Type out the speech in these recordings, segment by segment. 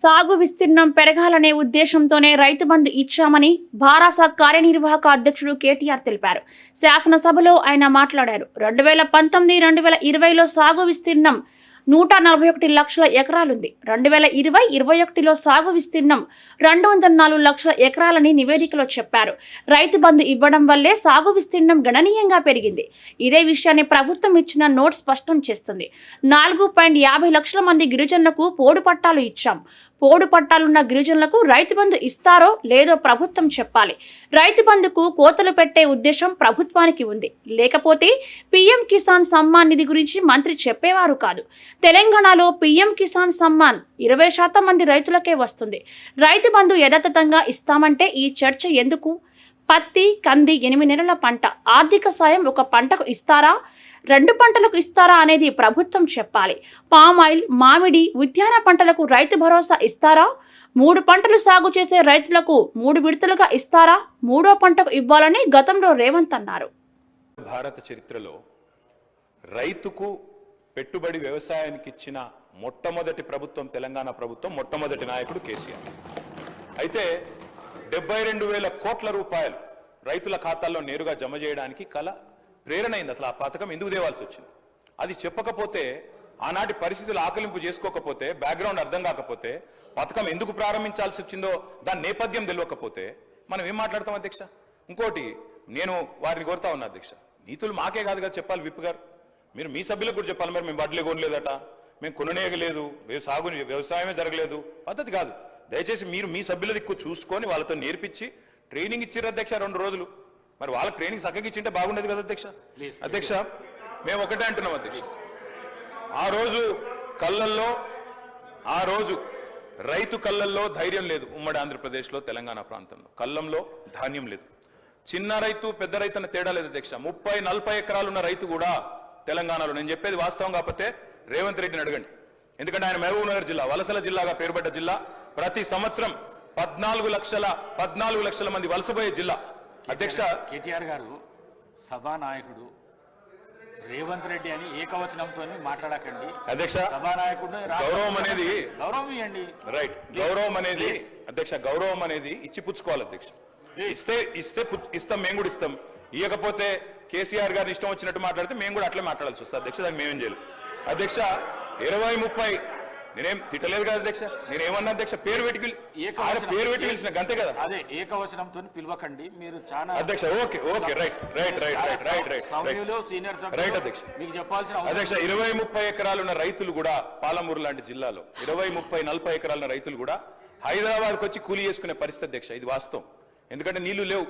సాగు విస్తీర్ణం పెరగాలనే ఉద్దేశంతోనే రైతు బంధు ఇచ్చామని భారాస కార్యనిర్వాహక అధ్యక్షుడు కేటీఆర్ తెలిపారు. శాసనసభలో ఆయన మాట్లాడారు. 2019-2020లో సాగు విస్తీర్ణం 141 లక్షల ఎకరాలుంది. 2020-21లో సాగు విస్తీర్ణం 204 లక్షల ఎకరాలని నివేదికలో చెప్పారు. రైతు బంధు ఇవ్వడం వల్లే సాగు విస్తీర్ణం గణనీయంగా పెరిగింది. ఇదే విషయాన్ని ప్రభుత్వం ఇచ్చిన నోట్ స్పష్టం చేస్తుంది. 4.50 లక్షల మంది గిరిజనులకు పోడు పట్టాలు ఇచ్చాం. పోడు పట్టాలున్న గిరిజనులకు రైతు బంధు ఇస్తారో లేదో ప్రభుత్వం చెప్పాలి. రైతు బంధుకు కోతలు పెట్టే ఉద్దేశం ప్రభుత్వానికి ఉంది. లేకపోతే పీఎం కిసాన్ సమ్మాన్ నిధి గురించి మంత్రి చెప్పేవారు కాదు. తెలంగాణలో పీఎం కిసాన్ సమ్మాన్ 20% మంది రైతులకే వస్తుంది. రైతు బంధు యథాతథంగా ఇస్తామంటే ఈ చర్చ ఎందుకు? పత్తి, కంది 8 నెలల పంట ఆర్థిక సాయం ఒక పంటకు ఇస్తారా, 2 పంటలకు ఇస్తారా అనేది ప్రభుత్వం చెప్పాలి. పామాయిల్, మామిడి, ఉద్యాన పంటలకు రైతు భరోసా ఇస్తారా? 3 పంటలు సాగు చేసే రైతులకు 3 విడతలుగా ఇస్తారా? 3వ పంటకు ఇవ్వాలని గతంలో రేవంత్ అన్నారు. భారత చరిత్రలో రైతుకు పెట్టుబడి వ్యవసాయానికి ఇచ్చిన మొట్టమొదటి ప్రభుత్వం తెలంగాణ ప్రభుత్వం, మొట్టమొదటి నాయకుడు కేసీఆర్. అయితే 72,000 కోట్ల రూపాయలు రైతుల ఖాతాల్లో నేరుగా జమ చేయడానికి ప్రేరణ అయింది. అసలు ఆ పథకం ఎందుకు తేవాల్సి వచ్చింది? అది చెప్పకపోతే, ఆనాటి పరిస్థితులు ఆకలింపు చేసుకోకపోతే, బ్యాక్గ్రౌండ్ అర్థం కాకపోతే, పథకం ఎందుకు ప్రారంభించాల్సి వచ్చిందో దాని నేపథ్యం తెలియకపోతే మనం ఏం మాట్లాడతాం అధ్యక్ష? ఇంకోటి నేను వారిని కోరుతా ఉన్నా అధ్యక్ష, నీతులు మాకే కాదు కదా చెప్పాలి. విప్ గారు మీరు మీ సభ్యులకు కూడా చెప్పాలి. మరి మేము వడ్లే కొనలేదట, మేము కొననేయలేదు, వ్యవసాయమే జరగలేదు, పద్ధతి కాదు. దయచేసి మీరు మీ సభ్యుల దిక్కు చూసుకొని వాళ్ళతో నేర్పించి ట్రైనింగ్ ఇచ్చారు అధ్యక్ష 2 రోజులు. మరి వాళ్ళకి ట్రైనింగ్ చక్కగా ఇచ్చింటే బాగుండేది కదా అధ్యక్ష. అధ్యక్ష మేము ఒకటే అంటున్నాం అధ్యక్ష, ఆ రోజు రైతు కళ్ళల్లో ధైర్యం లేదు. ఉమ్మడి ఆంధ్రప్రదేశ్లో, తెలంగాణ ప్రాంతంలో కళ్ళంలో ధాన్యం లేదు. చిన్న రైతు పెద్ద రైతు అన్న తేడా లేదు అధ్యక్ష. 30-40 ఎకరాలున్న రైతు కూడా తెలంగాణలో, నేను చెప్పేది వాస్తవం కాకపోతే రేవంత్ రెడ్డిని అడగండి. ఎందుకంటే ఆయన మహబూబ్ నగర్ జిల్లా వలసల జిల్లాగా పేరుపడ్డ జిల్లా. ప్రతి సంవత్సరం 14 లక్షల మంది వలసపోయే జిల్లా. అధ్యక్ష కేటీఆర్ గారు సభానాయకుడు రేవంత్ రెడ్డి అని ఏకవచనంతో మాట్లాడకండి అధ్యక్ష. సభానాయకుడు గౌరవం అనేది గౌరవం ఇవ్వండి. రైట్, గౌరవం అనేది అధ్యక్ష, గౌరవం అనేది ఇచ్చి పుచ్చుకోవాలి అధ్యక్ష. ఇస్తాం, మేము కూడా ఇస్తాం. ఇవ్వకపోతే కేసీఆర్ గారిని ఇష్టం వచ్చినట్టు మాట్లాడితే మేము కూడా అట్లే మాట్లాడాల్సి వస్తుంది అధ్యక్ష. దాన్ని మేమేం చేయాలి అధ్యక్ష? 20-30 నేనేం తిట్టలేదు కదా అధ్యక్ష. నేనేమన్నా అధ్యక్ష, పేరు పెట్టి పిలిచిన గంతే కదా. అదే ఏకవచనంతో పిలవకండి మీరు చాలా అధ్యక్ష. ఓకే రైట్ అధ్యక్ష. మీకు చెప్పాల్సిన అధ్యక్ష 20-30 ఎకరాలున్న రైతులు కూడా, పాలమూరు లాంటి జిల్లాలో 20-30-40 ఎకరాలున్న రైతులు కూడా హైదరాబాద్కి వచ్చి కూలీ చేసుకునే పరిస్థితి అధ్యక్ష. ఇది వాస్తవం. ఎందుకంటే నీళ్లు లేవు,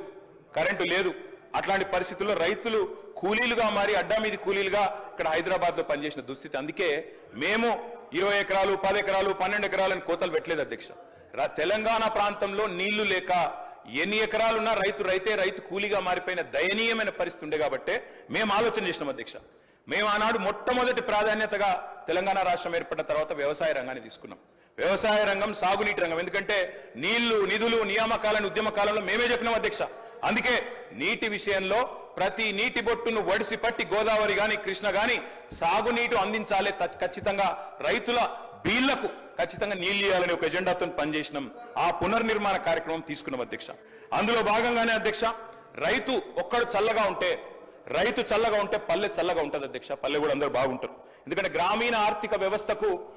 కరెంటు లేదు. అట్లాంటి పరిస్థితుల్లో రైతులు కూలీలుగా మారి అడ్డా మీది కూలీలుగా ఇక్కడ హైదరాబాద్ లో పనిచేసిన దుస్థితి. అందుకే మేము 20 ఎకరాలు, 10 ఎకరాలు, 12 ఎకరాలని కోతలు పెట్టలేదు అధ్యక్ష. తెలంగాణ ప్రాంతంలో నీళ్లు లేక ఎన్ని ఎకరాలున్నా రైతు కూలీగా మారిపోయిన దయనీయమైన పరిస్థితి ఉండే కాబట్టే మేము ఆలోచన చేసినాం అధ్యక్ష. మేము ఆనాడు మొట్టమొదటి ప్రాధాన్యతగా తెలంగాణ రాష్ట్రం ఏర్పడిన తర్వాత వ్యవసాయ రంగాన్ని తీసుకున్నాం. వ్యవసాయ రంగం, సాగునీటి రంగం. ఎందుకంటే నీళ్లు, నిధులు, నియామకాలను ఉద్యమ కాలంలో మేమే చెప్పినాం అధ్యక్ష. అందుకే నీటి విషయంలో ప్రతి నీటి బొట్టును ఒడిసి పట్టి గోదావరి గాని, కృష్ణ గాని సాగునీటి అందించాలి. ఖచ్చితంగా రైతుల బీళ్లకు ఖచ్చితంగా నీళ్లు ఇవ్వాలని ఒక ఎజెండాతో పనిచేసినాం. ఆ పునర్నిర్మాణ కార్యక్రమం తీసుకున్నాం అధ్యక్ష. అందులో భాగంగానే అధ్యక్ష, రైతు చల్లగా ఉంటే పల్లె చల్లగా ఉంటుంది అధ్యక్ష. పల్లె కూడా అందరూ బాగుంటారు. ఎందుకంటే గ్రామీణ ఆర్థిక వ్యవస్థకు